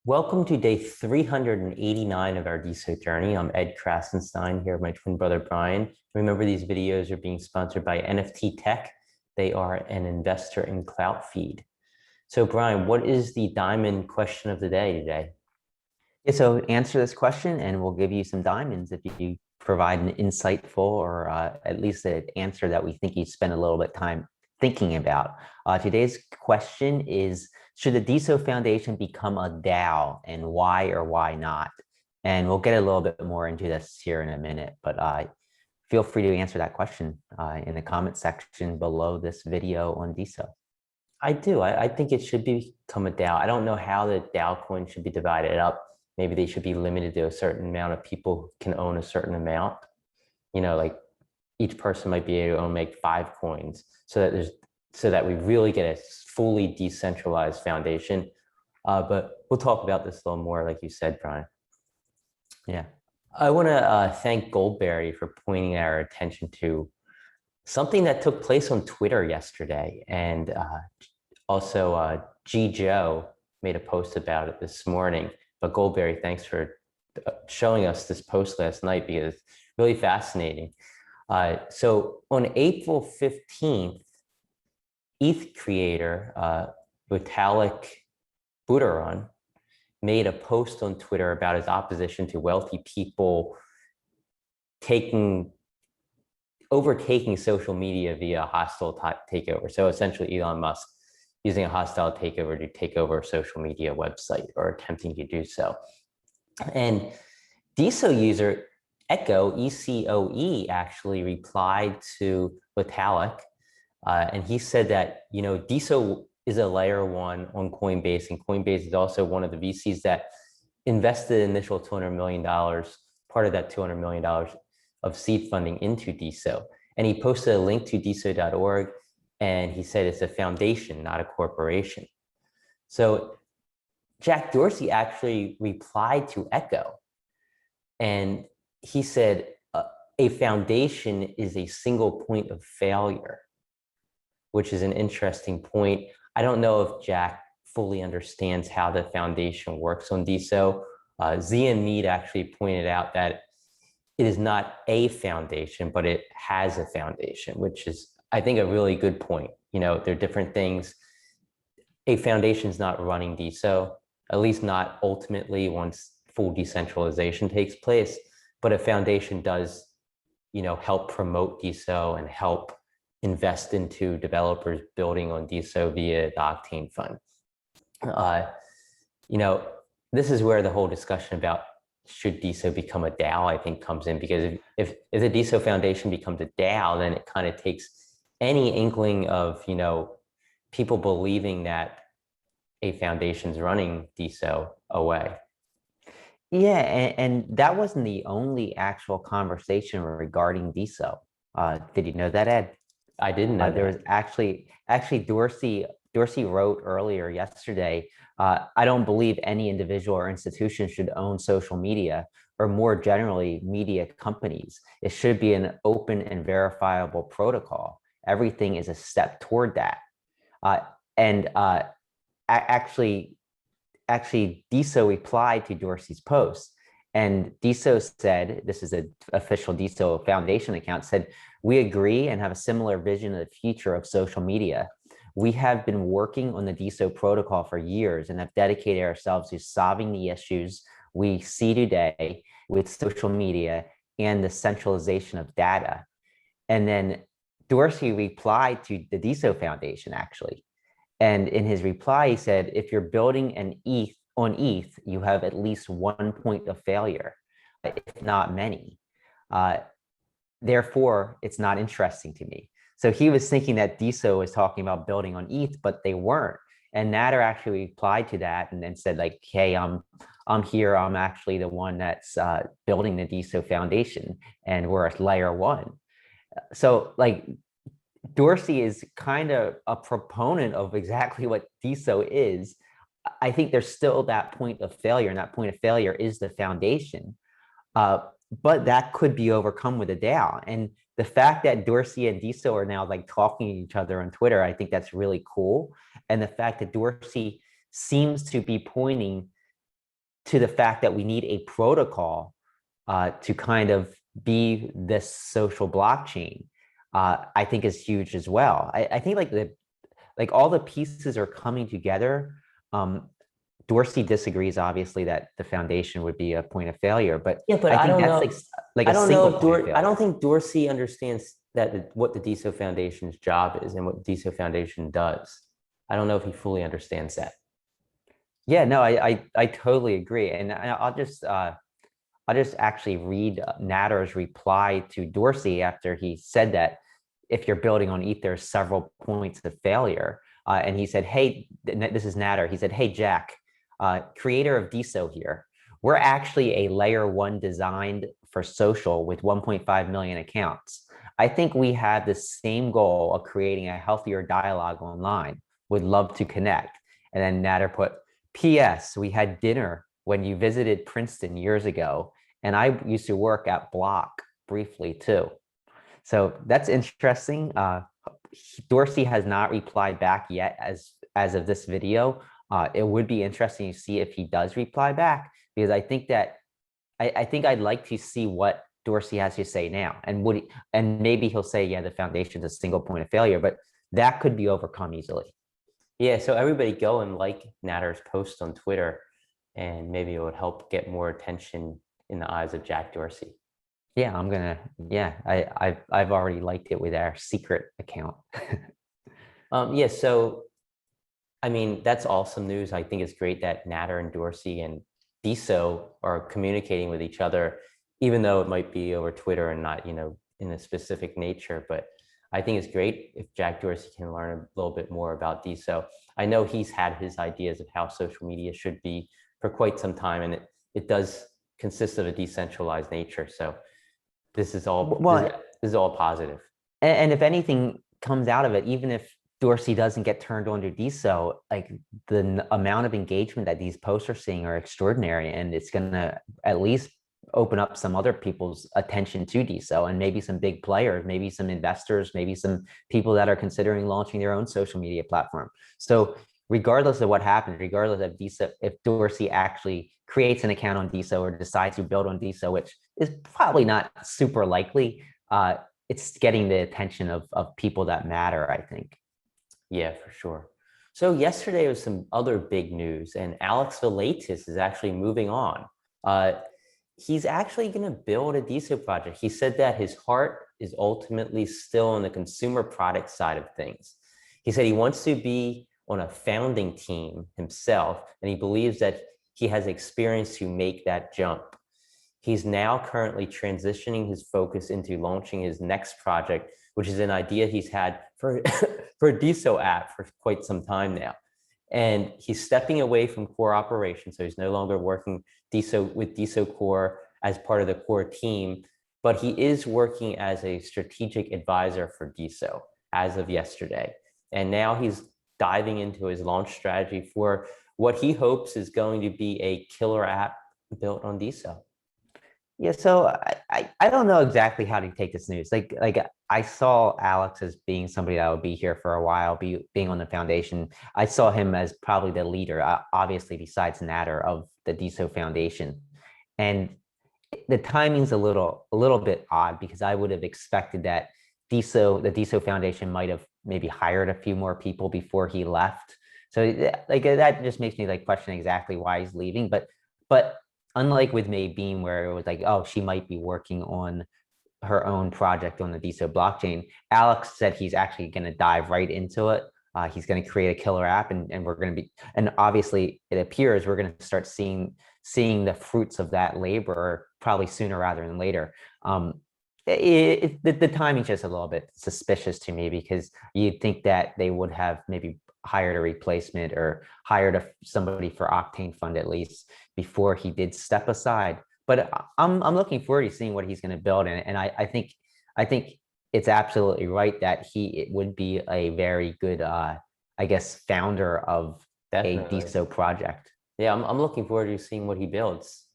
Welcome to day 389 of our Deso journey. I'm Ed Krasenstein here with my twin brother, Brian. Remember, these videos are being sponsored by NFT Tech. They are an investor in CloutFeed. So Brian, what is the diamond question of the day today? Yeah, so answer this question and we'll give you some diamonds if you provide an insightful or at least an answer that we think you spend a little bit time thinking about. Today's question is, should the Deso Foundation become a DAO and why or why not? And we'll get a little bit more into this here in a minute, but feel free to answer that question in the comment section below this video on Deso. I do. I think it should become a DAO. I don't know how the DAO coin should be divided up. Maybe they should be limited to a certain amount of people can own a certain amount. Like each person might be able to own make 5 coins so that we really get a fully decentralized foundation. But we'll talk about this a little more, like you said, Brian. Yeah. I want to thank Goldberry for pointing our attention to something that took place on Twitter yesterday. And also G. Joe made a post about it this morning. But Goldberry, thanks for showing us this post last night because it's really fascinating. So on April 15th, ETH creator Vitalik Buterin made a post on Twitter about his opposition to wealthy people overtaking social media via hostile takeover. So essentially Elon Musk using a hostile takeover to take over a social media website or attempting to do so. And Deso user Echo, ECOE, actually replied to Vitalik, and he said that, Deso is a layer 1 on Coinbase, and Coinbase is also one of the VCs that invested initial $200 million, part of that $200 million of seed funding into Deso. And he posted a link to deso.org, and he said it's a foundation, not a corporation. So Jack Dorsey actually replied to Echo, and he said, a foundation is a single point of failure, which is an interesting point. I don't know if Jack fully understands how the foundation works on Deso. Zia Mead actually pointed out that it is not a foundation, but it has a foundation, which is, I think, a really good point. There are different things. A foundation is not running Deso, at least not ultimately once full decentralization takes place, but a foundation does, help promote Deso and help invest into developers building on Deso via the Octane Fund. This is where the whole discussion about should Deso become a DAO, I think, comes in, because if the Deso Foundation becomes a DAO, then it kind of takes any inkling of, people believing that a foundation's running Deso away. Yeah, and that wasn't the only actual conversation regarding Deso. Did you know that, Ed? I didn't know There that. was actually Dorsey wrote earlier yesterday, I don't believe any individual or institution should own social media, or more generally, media companies. It should be an open and verifiable protocol. Everything is a step toward that. And actually, Deso replied to Dorsey's post, and Deso said, this is an official Deso Foundation account, said, "We agree and have a similar vision of the future of social media. We have been working on the Deso protocol for years and have dedicated ourselves to solving the issues we see today with social media and the centralization of data." And then Dorsey replied to the Deso Foundation, actually. And in his reply, he said, if you're building an ETH on ETH, you have at least 1 point of failure, if not many. Therefore, it's not interesting to me. So he was thinking that Deso was talking about building on ETH, but they weren't. And Nader actually replied to that and then said, like, hey, I'm here. I'm actually the one that's building the Deso Foundation, and we're at layer 1. So like, Dorsey is kind of a proponent of exactly what Deso is. I think there's still that point of failure, and that point of failure is the foundation. But that could be overcome with a DAO. And the fact that Dorsey and Deso are now like talking to each other on Twitter, I think that's really cool. And the fact that Dorsey seems to be pointing to the fact that we need a protocol to kind of be this social blockchain, I think is huge as well. I think like all the pieces are coming together. Dorsey disagrees, obviously, that the foundation would be a point of failure, but Yeah, but I I think don't that's know. like I a don't know single if point of I don't failure. think Dorsey understands that what the Deso Foundation's job is and what the Deso Foundation does. I don't know if he fully understands that. Yeah, no, I totally agree, and I'll just actually read Natter's reply to Dorsey after he said that if you're building on ETH, there's several points of failure. And he said, hey, this is Natter. He said, hey, Jack, creator of Deso here. We're actually a layer 1 designed for social with 1.5 million accounts. I think we have the same goal of creating a healthier dialogue online. Would love to connect. And then Natter put, P.S. We had dinner when you visited Princeton years ago, and I used to work at Block briefly too. So that's interesting. Dorsey has not replied back yet as of this video. It would be interesting to see if he does reply back, because I think that I think I'd like to see what Dorsey has to say now, and and maybe he'll say, yeah, the foundation's a single point of failure, but that could be overcome easily. Yeah, so everybody go and like Natter's post on Twitter, and maybe it would help get more attention in the eyes of Jack Dorsey. Yeah, I'm gonna. Yeah, I've already liked it with our secret account. Yeah, so I mean, that's awesome news. I think it's great that Natter and Dorsey and Deso are communicating with each other, even though it might be over Twitter and not, in a specific nature. But I think it's great if Jack Dorsey can learn a little bit more about Deso. I know he's had his ideas of how social media should be for quite some time, and it does consist of a decentralized nature. So this is all Well, this is all positive. and if anything comes out of it, even if Dorsey doesn't get turned on to Deso, like the amount of engagement that these posts are seeing are extraordinary, and it's gonna at least open up some other people's attention to Deso, and maybe some big players, maybe some investors, maybe some people that are considering launching their own social media platform. So regardless of what happens, regardless of Deso, if Dorsey actually creates an account on Deso or decides to build on Deso, which is probably not super likely, it's getting the attention of people that matter, I think. Yeah, for sure. So yesterday was some other big news, and Alex Valaitis is actually moving on. He's actually going to build a Deso project. He said that his heart is ultimately still on the consumer product side of things. He said he wants to be on a founding team himself, and he believes that he has experience to make that jump. He's now currently transitioning his focus into launching his next project, which is an idea he's had for, for a Deso app for quite some time now. And he's stepping away from core operations. So he's no longer working with Deso Core as part of the core team, but he is working as a strategic advisor for Deso as of yesterday. And now he's diving into his launch strategy for what he hopes is going to be a killer app built on Deso. Yeah, so I don't know exactly how to take this news. Like I saw Alex as being somebody that would be here for a while, being on the foundation. I saw him as probably the leader, obviously besides Natter, of the Deso Foundation. And the timing's a little bit odd, because I would have expected that the Deso Foundation might have maybe hired a few more people before he left. So like that just makes me like question exactly why he's leaving. But unlike with Maybeam, where it was like, oh, she might be working on her own project on the Deso blockchain, Alex said he's actually going to dive right into it. He's going to create a killer app, and we're going to be, and obviously it appears we're going to start seeing the fruits of that labor probably sooner rather than later. The timing's just a little bit suspicious to me, because you'd think that they would have maybe hired a replacement or hired somebody for Octane Fund at least before he did step aside. But I'm looking forward to seeing what he's going to build, and I think it's absolutely right that it would be a very good I guess founder of Definitely. a Deso project. Yeah, I'm looking forward to seeing what he builds.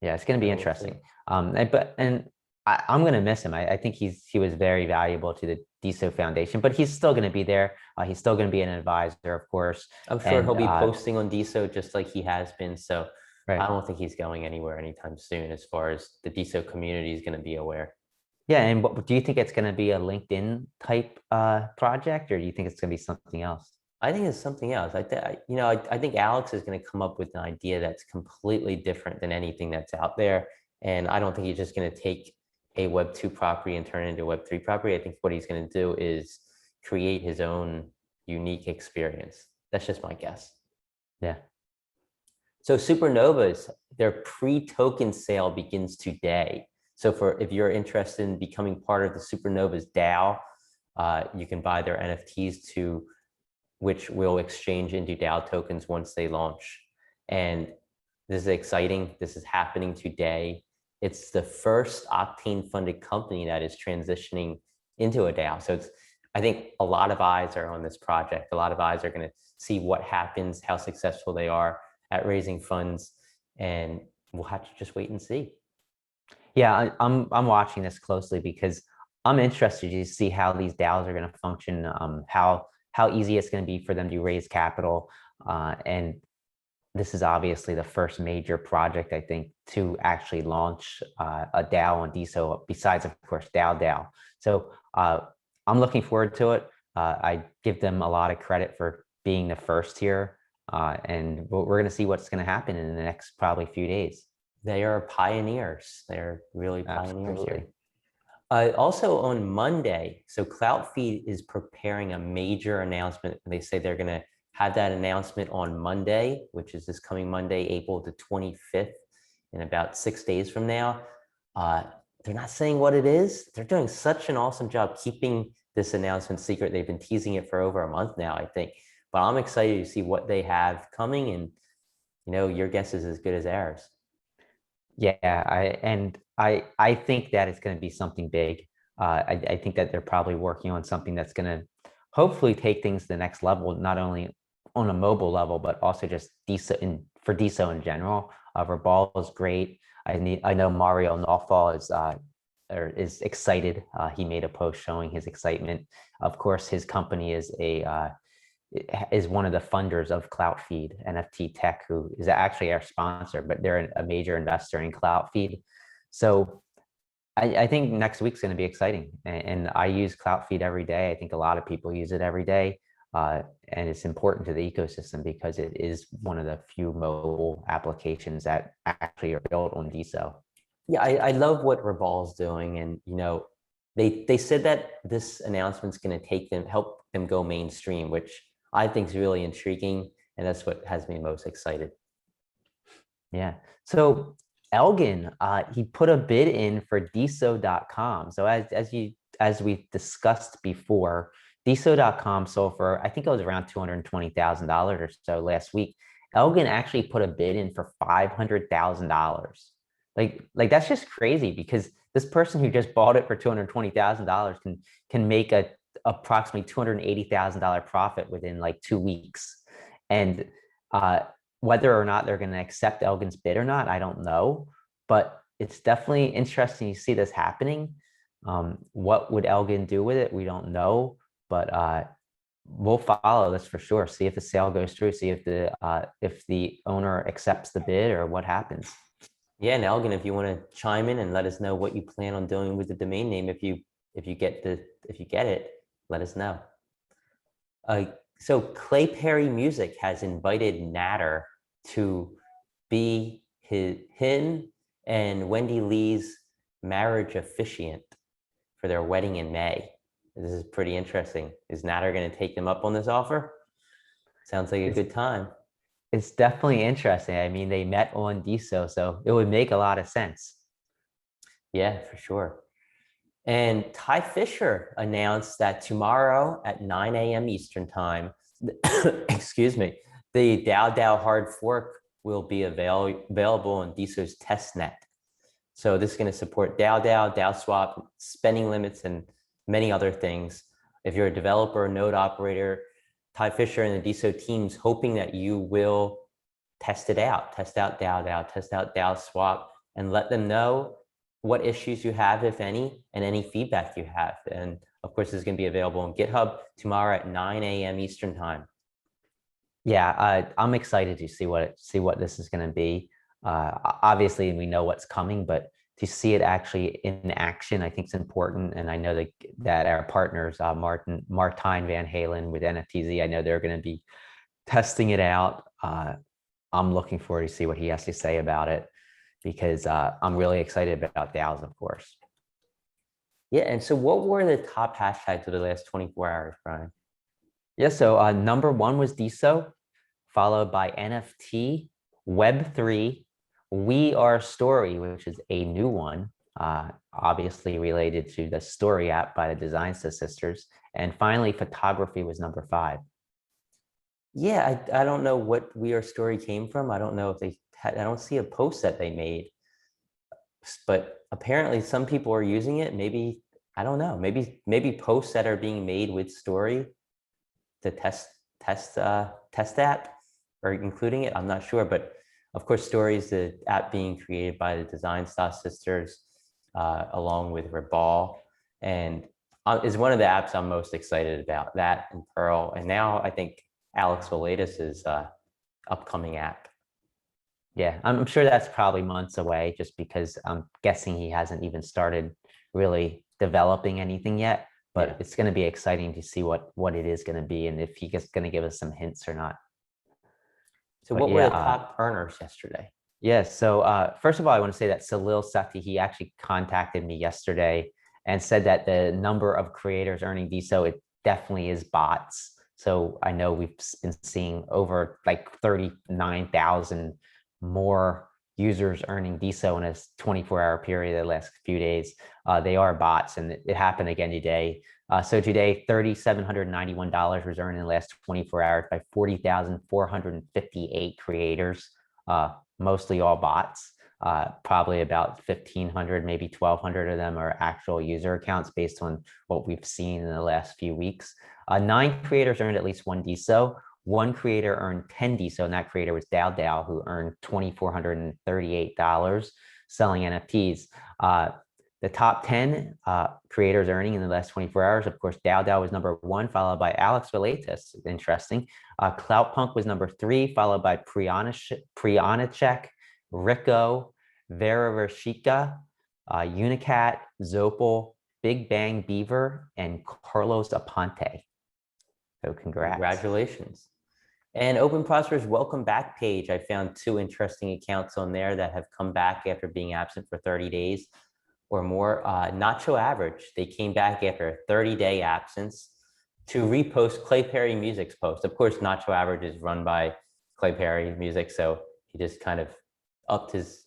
Yeah, it's going to be interesting. I'm going to miss him. I think he was very valuable to the Deso Foundation, but he's still going to be there. He's still going to be an advisor, of course. I'm sure he'll be posting on Deso just like he has been. So Right. I don't think he's going anywhere anytime soon as far as the Deso community is going to be aware. Yeah, and what, do you think it's going to be a LinkedIn type project, or do you think it's going to be something else? I think it's something else. I think Alex is going to come up with an idea that's completely different than anything that's out there. And I don't think he's just going to take a Web2 property and turn it into a Web3 property. I think what he's going to do is create his own unique experience. That's just my guess. Yeah. So Supernovas, their pre-token sale begins today. So if you're interested in becoming part of the Supernovas DAO, you can buy their NFTs which will exchange into DAO tokens once they launch. And this is exciting. This is happening today. It's the first Octane funded company that is transitioning into a DAO. So I think a lot of eyes are on this project. A lot of eyes are going to see what happens, how successful they are at raising funds, and we'll have to just wait and see. Yeah, I'm watching this closely because I'm interested to see how these DAOs are going to function, how easy it's going to be for them to raise capital, and this is obviously the first major project, I think, to actually launch a DAO on Deso, besides, of course, DAODAO. So I'm looking forward to it. I give them a lot of credit for being the first here, and we're going to see what's going to happen in the next probably few days. They are pioneers. They're really pioneers Absolutely. here. Also on Monday, so Cloutfeed is preparing a major announcement. They say they're going to have that announcement on Monday, which is this coming Monday, April the 25th, in about 6 days from now. They're not saying what it is. They're doing such an awesome job keeping this announcement secret. They've been teasing it for over a month now, I think. But I'm excited to see what they have coming, and your guess is as good as ours. Yeah, I think that it's going to be something big. I think that they're probably working on something that's going to hopefully take things to the next level, not only on a mobile level, but also just for Deso in general. Verbal is great. I know Mario Nawfal is excited. He made a post showing his excitement. Of course, his company is one of the funders of Cloutfeed NFT Tech, who is actually our sponsor, but they're a major investor in Cloutfeed. So I think next week's going to be exciting. And I use Cloutfeed every day. I think a lot of people use it every day. And it's important to the ecosystem because it is one of the few mobile applications that actually are built on Deso. Yeah, I love what Revol's doing. And, they said that this announcement's going to help them go mainstream, which I think is really intriguing. And that's what has me most excited. Yeah. So Elgin, he put a bid in for Deso.com. So as we discussed before, Deso.com sold for, I think it was around $220,000 or so last week. Elgin actually put a bid in for $500,000. Like that's just crazy, because this person who just bought it for $220,000 can make a approximately $280,000 profit within like 2 weeks. And whether or not they're going to accept Elgin's bid or not, I don't know, but it's definitely interesting to see this happening. What would Elgin do with it? We don't know, but we'll follow this for sure. See if the sale goes through, see if the owner accepts the bid or what happens. Yeah, and Elgin, if you want to chime in and let us know what you plan on doing with the domain name, if you get it, let us know. So Clay Perry Music has invited Natter to be him and Wendy Lee's marriage officiant for their wedding in May. This is pretty interesting. Is Natter going to take them up on this offer? Sounds like a good time. It's definitely interesting. I mean, they met on Deso, so it would make a lot of sense. Yeah, for sure. And Ty Fisher announced that tomorrow at 9 a.m. Eastern time, excuse me, the DAODAO Hard Fork will be available on Deso's testnet. So this is going to support DAODAO, DAOSwap, spending limits, and many other things. If you're a developer, node operator, Ty Fisher and the Deso team's hoping that you will test out DAODAO, test out DAOSwap, and let them know what issues you have, if any, and any feedback you have. And of course, this is going to be available on GitHub tomorrow at 9 a.m. Eastern time. Yeah, I'm excited to see what this is going to be. Obviously, we know what's coming, but to see it actually in action, I think is important. And I know that our partners, Martin Van Halen with NFTZ, I know they're going to be testing it out. I'm looking forward to see what he has to say about it, because I'm really excited about DAOs, of course. Yeah, and so what were the top hashtags of the last 24 hours, Brian? Yeah, so number one was Deso, followed by NFT, Web3, We Are Story, which is a new one, obviously related to the Story app by the Design Sisters. And finally, photography was number 5. Yeah, I don't know what We Are Story came from. I don't know if they had, I don't see a post that they made, but apparently some people are using it. Maybe, I don't know, maybe posts that are being made with Story to test app or including it. I'm not sure, but of course, Story is the app being created by the Design Sisters along with Ribal, and is one of the apps I'm most excited about. That and Pearl, and now I think Alex Valaitis' upcoming app. Yeah, I'm sure that's probably months away, just because I'm guessing he hasn't even started really developing anything yet. But Yeah. it's going to be exciting to see what it is going to be, and if he's going to give us some hints or not. So But what were yeah, the top earners yesterday? yeah. So first of all, I want to say that Salil Sethi, he actually contacted me yesterday and said that the number of creators earning DSO, it definitely is bots. So I know we've been seeing over like 39,000 more users earning DSO in a 24-hour period the last few days. They are bots, and it happened again today. So today, $3,791 was earned in the last 24 hours by 40,458 creators, mostly all bots. Probably about 1,500, maybe 1,200 of them are actual user accounts based on what we've seen in the last few weeks. 9 creators earned at least 1 DSO. 1 creator earned 10 DSO, and that creator was DAODAO, who earned $2,438 selling NFTs. The top 10 creators earning in the last 24 hours, of course, DAODAO was number 1, followed by Alex Valaitis. Interesting. Cloutpunk was number 3, followed by Priyanachek, Rico, Vera Vershika, Unicat, Zopal, Big Bang Beaver, and Carlos Aponte. So congrats. Congratulations. And Open Prosper's welcome back page. I found 2 interesting accounts on there that have come back after being absent for 30 days or more. Nacho Average, they came back after a 30-day absence to repost Clay Perry Music's post. Of course, Nacho Average is run by Clay Perry Music, so he just kind of upped his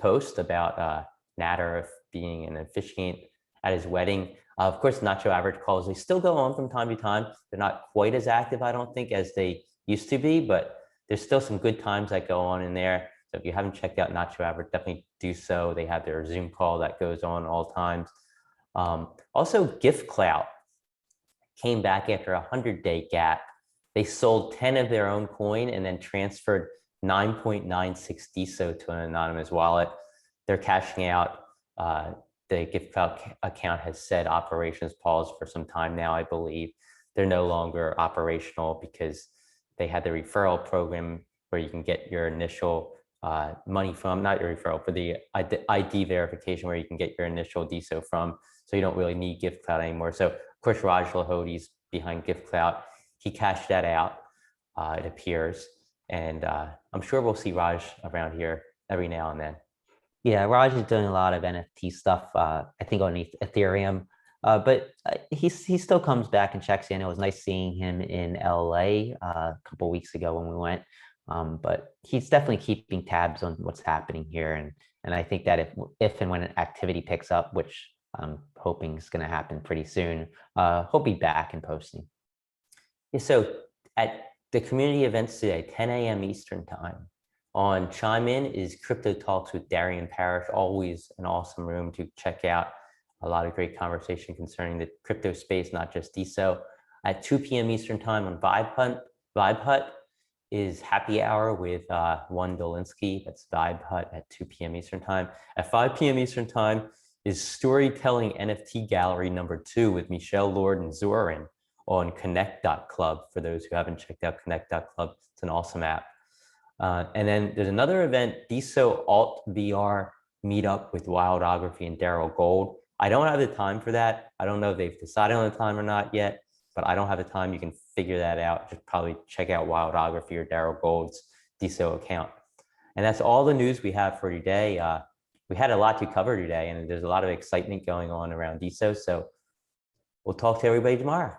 post about Natter being an officiant at his wedding. Of course, Nacho Average calls, they still go on from time to time. They're not quite as active, I don't think, as they used to be, but there's still some good times that go on in there. So if you haven't checked out Nacho Average, definitely do so. They have their Zoom call that goes on all times. Also, Gift Clout came back after a 100-day gap. They sold 10 of their own coin and then transferred 9.96 DSO to an anonymous wallet. They're cashing out. The Gift Clout account has said operations paused for some time now, I believe. They're no longer operational because they had the referral program where you can get your initial money from, not your referral, for the ID verification where you can get your initial DSO from. So you don't really need Gift Clout anymore. So of course, Raj Lahodi's behind Gift Clout. He cashed that out, it appears. And I'm sure we'll see Raj around here every now and then. Yeah, Raj is doing a lot of NFT stuff, I think on Ethereum. But he still comes back and checks in. It was nice seeing him in LA a couple of weeks ago when we went. But he's definitely keeping tabs on what's happening here. And I think that if and when an activity picks up, which I'm hoping is going to happen pretty soon, he'll be back and posting. Yeah, so at the community events today, 10 a.m. Eastern time, on Chime In is Crypto Talks with Darian Parrish. Always an awesome room to check out. A lot of great conversation concerning the crypto space, not just DSO. At 2 p.m. Eastern time on Vibe Hut is Happy Hour with One Dolinsky. That's Vibe Hut at 2 p.m. Eastern time. At 5 p.m. Eastern time is Storytelling NFT Gallery #2 with Michelle Lord and Zoran on Connect.club. For those who haven't checked out Connect.club, it's an awesome app. And then there's another event, Deso Alt VR meetup with Wildography and Daryl Gold. I don't have the time for that. I don't know if they've decided on the time or not yet, but I don't have the time. You can figure that out. Just probably check out Wildography or Daryl Gold's Deso account. And that's all the news we have for today. We had a lot to cover today, and there's a lot of excitement going on around Deso. So we'll talk to everybody tomorrow.